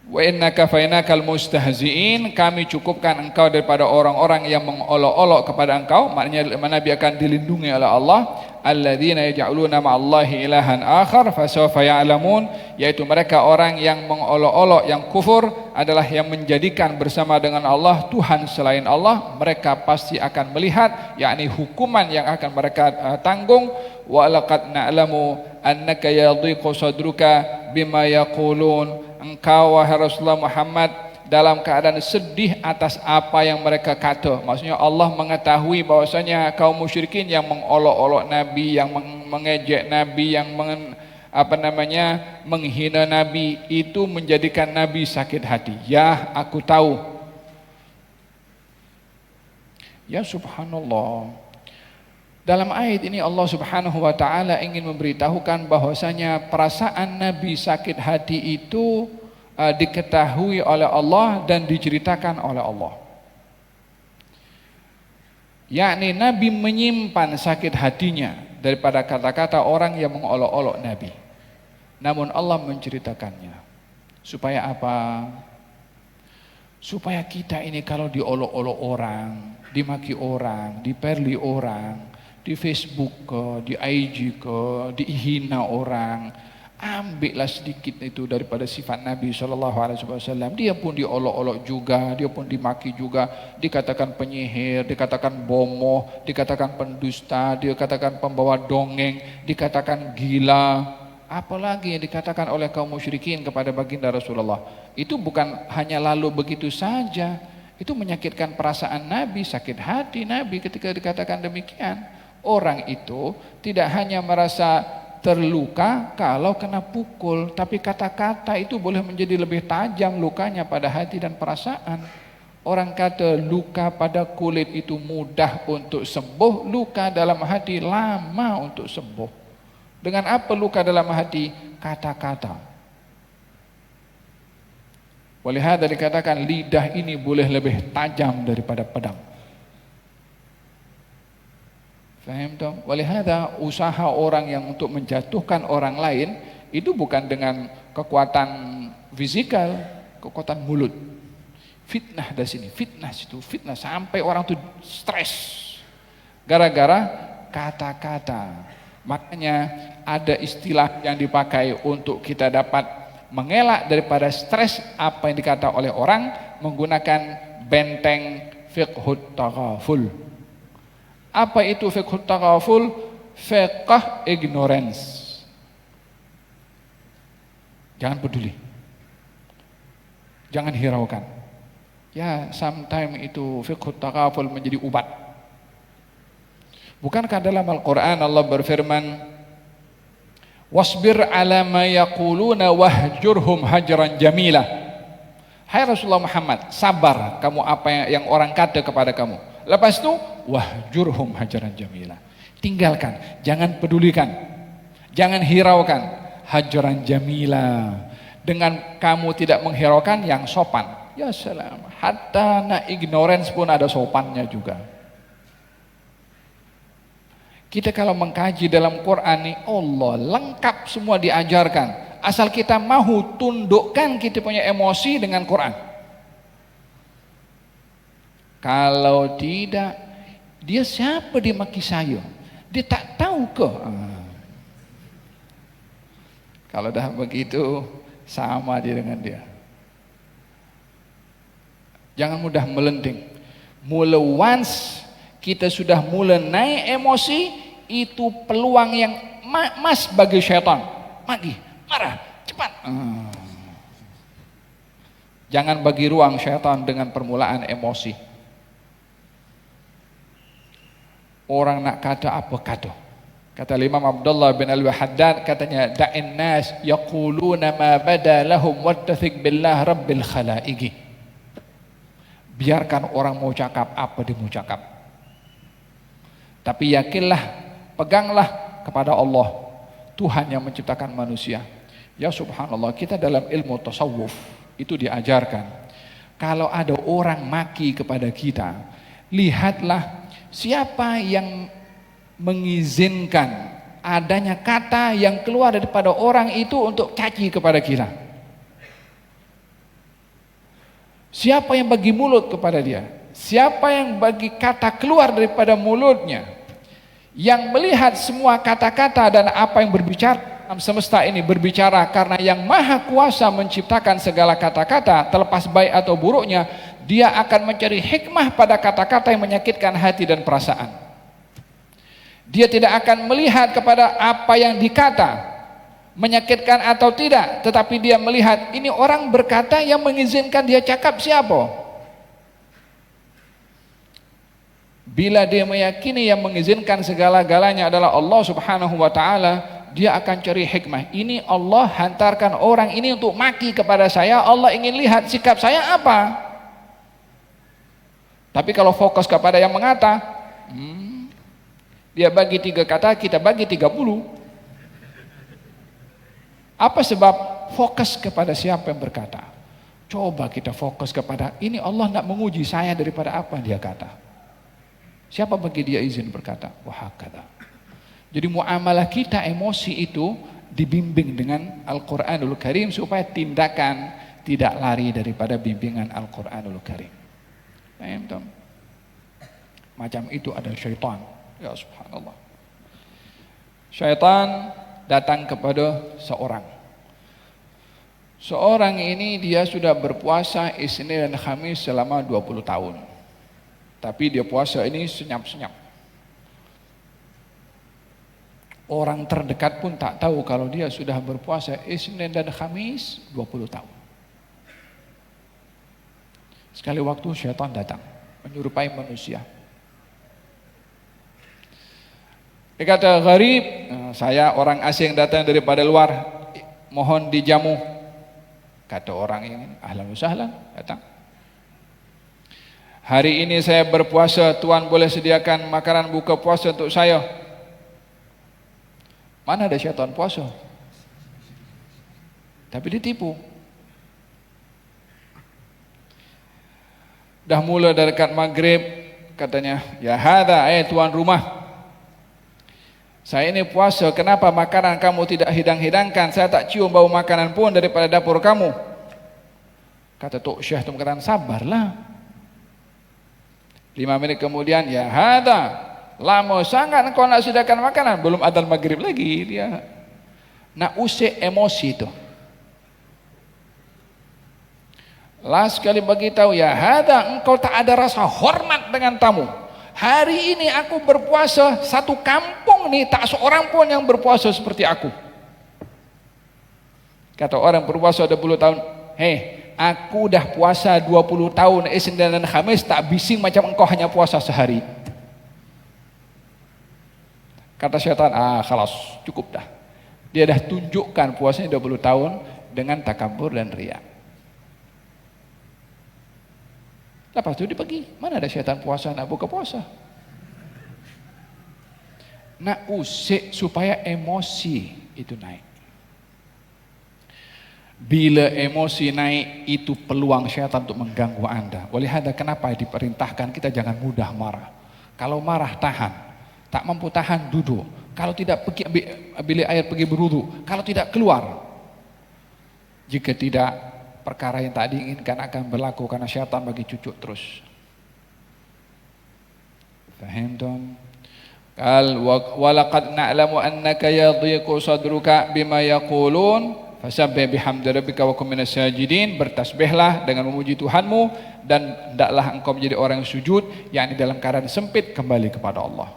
Wa inna kafainakal mustahzi'in, kami cukupkan engkau daripada orang-orang yang mengolok-olok kepada engkau. Maknanya Nabi akan dilindungi oleh Allah. Alladzina yaj'aluna ma'allahi ilahan akhar fasawfa ya'lamun, yaitu mereka orang yang mengolok-olok, yang kufur adalah yang menjadikan bersama dengan Allah Tuhan selain Allah. Mereka pasti akan melihat, yakni hukuman yang akan mereka tanggung. Wa laqad na'lamu annaka yadhiqu sadruka bima yaqulun, engkau wahai Rasulullah Muhammad dalam keadaan sedih atas apa yang mereka kata. Maksudnya Allah mengetahui bahwasanya kaum musyrikin yang mengolok-olok Nabi, yang mengejek Nabi, yang menghina Nabi, itu menjadikan Nabi sakit hati. Ya, aku tahu. Ya subhanallah. Dalam ayat ini Allah Subhanahu wa taala ingin memberitahukan bahwasanya perasaan Nabi sakit hati itu diketahui oleh Allah dan diceritakan oleh Allah. Yakni Nabi menyimpan sakit hatinya daripada kata-kata orang yang mengolok-olok Nabi. Namun Allah menceritakannya. Supaya apa? Supaya kita ini kalau diolok-olok orang, dimaki orang, diperli orang, di Facebook ke, di IG ke, dihina orang, ambillah sedikit itu daripada sifat Nabi SAW. Dia pun diolok-olok juga, dia pun dimaki juga, dikatakan penyihir, dikatakan bomoh, dikatakan pendusta, dikatakan pembawa dongeng, dikatakan gila, apalagi yang dikatakan oleh kaum musyrikin kepada baginda Rasulullah. Itu bukan hanya lalu begitu saja, itu menyakitkan perasaan Nabi, sakit hati Nabi ketika dikatakan demikian. Orang itu tidak hanya merasa terluka kalau kena pukul, tapi kata-kata itu boleh menjadi lebih tajam lukanya pada hati dan perasaan. Orang kata luka pada kulit itu mudah untuk sembuh, luka dalam hati lama untuk sembuh. Dengan apa luka dalam hati? Kata-kata. Walihada dikatakan lidah ini boleh lebih tajam daripada pedang. Faham tak? Walihada usaha orang yang untuk menjatuhkan orang lain itu bukan dengan kekuatan fisikal, kekuatan mulut. Fitnah dari sini, fitnah situ, fitnah sampai orang itu stres gara-gara kata-kata. Makanya ada istilah yang dipakai untuk kita dapat mengelak daripada stres apa yang dikata oleh orang, menggunakan benteng fiqhut taghaful. Apa itu fiqhut taghaful? Fiqh ignorance. Jangan peduli, jangan hiraukan. Ya, sometimes itu fiqhut taghaful menjadi ubat. Bukankah dalam Al-Quran Allah berfirman, wasbir ala ma yaquluna wahjurhum hajran jamila. Hai Rasulullah Muhammad, sabar kamu apa yang orang kata kepada kamu. Lepas itu wahjurhum hajaran jamila. Tinggalkan, jangan pedulikan, jangan hiraukan. Hajaran jamila, dengan kamu tidak menghiraukan yang sopan. Ya salam, hatta na ignorance pun ada sopannya juga. Kita kalau mengkaji dalam Quran ini, Allah lengkap semua diajarkan. Asal kita mahu tundukkan kita punya emosi dengan Quran. Kalau tidak, dia siapa dia maki saya? Dia tak tahu ke? Kalau dah begitu, sama dia dengan dia. Jangan mudah melenting. Mula once kita sudah mula naik emosi, itu peluang yang emas bagi syaitan. Mati, marah, cepat. Jangan bagi ruang syaitan dengan permulaan emosi. Orang nak kata apa kata. Kata Imam Abdullah bin Al-Haddad, katanya da'in nas yaquluna ma bada lahum wattathik billah rabbil khalaiqi. Biarkan orang mau cakap apa dia mau cakap, tapi yakinlah, peganglah kepada Allah, Tuhan yang menciptakan manusia. Ya subhanallah, kita dalam ilmu tasawuf itu diajarkan, kalau ada orang maki kepada kita, lihatlah siapa yang mengizinkan adanya kata yang keluar daripada orang itu untuk caci kepada kita. Siapa yang bagi mulut kepada dia? Siapa yang bagi kata keluar daripada mulutnya? Yang melihat semua kata-kata dan apa yang berbicara alam semesta ini berbicara, karena yang maha kuasa menciptakan segala kata-kata, terlepas baik atau buruknya. Dia akan mencari hikmah pada kata-kata yang menyakitkan hati dan perasaan. Dia tidak akan melihat kepada apa yang dikata, menyakitkan atau tidak, tetapi dia melihat ini orang berkata, yang mengizinkan dia cakap siapa. Bila dia meyakini yang mengizinkan segala-galanya adalah Allah Subhanahu wa ta'ala, dia akan cari hikmah. Ini Allah hantarkan orang ini untuk maki kepada saya, Allah ingin lihat sikap saya apa. Tapi kalau fokus kepada yang mengata, dia bagi 3 kata, kita bagi 30. Apa sebab? Fokus kepada siapa yang berkata. Coba kita fokus kepada ini, Allah tidak menguji saya daripada apa dia kata. Siapa bagi dia izin berkata? Wahakata. Jadi muamalah kita, emosi itu dibimbing dengan Al-Quranul Karim supaya tindakan tidak lari daripada bimbingan Al-Quranul Karim. Macam itu ada syaitan. Ya subhanallah. Syaitan datang kepada seorang. Seorang ini dia sudah berpuasa Isnin dan Khamis selama 20 tahun. Tapi dia puasa ini senyap-senyap. Orang terdekat pun tak tahu kalau dia sudah berpuasa Isnin dan Khamis 20 tahun. Sekali waktu syaitan datang menyerupai manusia. Dia kata, gharib, saya orang asing datang daripada luar, mohon dijamu. Kata orang ini, ahlan wa sahlan, datang. Hari ini saya berpuasa, Tuhan boleh sediakan makanan buka puasa untuk saya. Mana ada syaitan puasa? Tapi ditipu. Dah mula dari dekat maghrib, katanya, ya hadha, tuan rumah, saya ini puasa, kenapa makanan kamu tidak hidang-hidangkan? Saya tak cium bau makanan pun daripada dapur kamu. Kata Tok Syekh itu mengatakan, sabarlah. 5 menit kemudian, ya hadha, lama sangat engkau nak sediakan makanan. Belum adzan maghrib lagi, dia nak usik emosi itu. Last kali bagi tahu, ya hadha, engkau tak ada rasa hormat dengan tamu. Hari ini aku berpuasa, satu kampung nih tak seorang pun yang berpuasa seperti aku. Kata orang berpuasa 20 tahun, aku dah puasa 20 tahun Isnin dan Khamis, tak bising macam engkau hanya puasa sehari. Kata syaitan, khalas, cukup dah. Dia dah tunjukkan puasanya 20 tahun dengan takabur dan riya. Lepas itu dia pergi. Mana ada syaitan puasa nak buka puasa? Nak usik supaya emosi itu naik. Bila emosi naik, itu peluang syaitan untuk mengganggu anda. Oleh hada kenapa diperintahkan kita jangan mudah marah. Kalau marah tahan, tak mampu tahan duduk. Kalau tidak pergi ambil air, pergi berwudu. Kalau tidak keluar. Jika tidak, perkara yang tak diinginkan akan berlaku karena syaitan bagi cucuk terus. Fahimtum? Qal wa laqad na'lamu annaka yadhiqu sadruka bima yaqulun fasabbih bihamdi rabbika wa kum minas sajidin. Bertasbihlah dengan memuji Tuhanmu dan hendaklah engkau menjadi orang yang sujud, yakni dalam keadaan sempit kembali kepada Allah.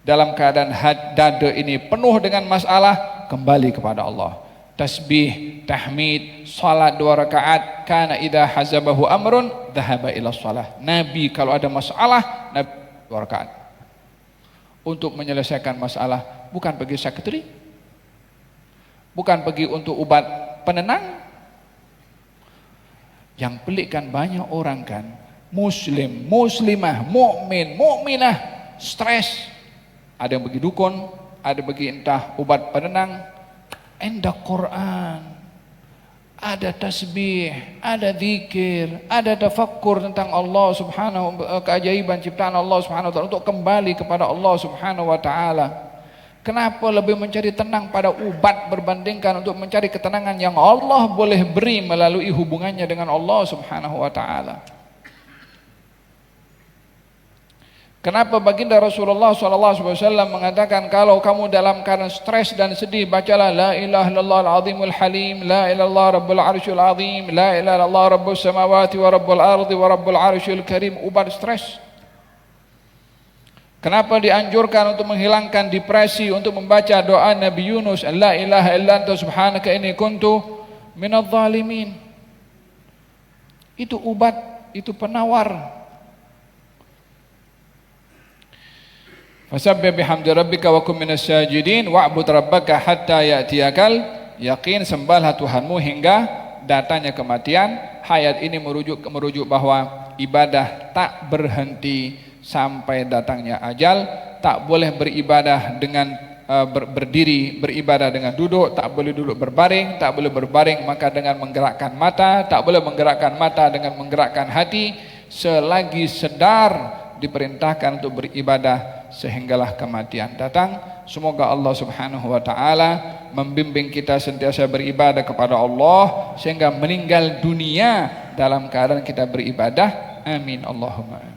Dalam keadaan dada ini penuh dengan masalah, kembali kepada Allah. Tasbih, tahmid, salat 2 rakaat, kana idza hazabahu amrun dhahaba ila shalah. Nabi kalau ada masalah, Nabi 2 rakaat. Untuk menyelesaikan masalah, bukan pergi sakitri, bukan pergi untuk obat penenang. Yang pelik kan banyak orang kan, muslim, muslimah, mukmin, mukminah, stres. Ada yang pergi dukun, ada pergi entah obat penenang. Ada Quran, ada tasbih, ada zikir, ada tafakkur tentang Allah subhanahu, keajaiban ciptaan Allah subhanahu wa ta'ala, untuk kembali kepada Allah subhanahu wa ta'ala. Kenapa lebih mencari tenang pada ubat berbandingkan untuk mencari ketenangan yang Allah boleh beri melalui hubungannya dengan Allah Subhanahu wa taala? Kenapa baginda Rasulullah SAW mengatakan kalau kamu dalam keadaan stres dan sedih, bacalah la ilaha illallah al-azimul halim, la ilaha illallah rabbul arsyul azim, la ilaha illallah rabbus samawati wa rabbul ardi wa rabbul arsyul karim, obat stres. Kenapa dianjurkan untuk menghilangkan depresi untuk membaca doa Nabi Yunus, la ilaha illa anta subhanaka inni kuntu minadh dhalimin? Itu obat, itu penawar. Fasabbih bihamdi rabbika wa kum minas sajidin wa'bud rabbaka hatta ya'tiyakal yaqin. Sembahlah Tuhanmu hingga datangnya kematian. Hayat ini merujuk bahwa ibadah tak berhenti sampai datangnya ajal. Tak boleh beribadah dengan berdiri, beribadah dengan duduk, tak boleh duduk berbaring, tak boleh berbaring maka dengan menggerakkan mata, tak boleh menggerakkan mata dengan menggerakkan hati, selagi sedar diperintahkan untuk beribadah sehinggalah kematian datang. Semoga Allah Subhanahu wa taala membimbing kita sentiasa beribadah kepada Allah sehingga meninggal dunia dalam keadaan kita beribadah. Amin Allahumma.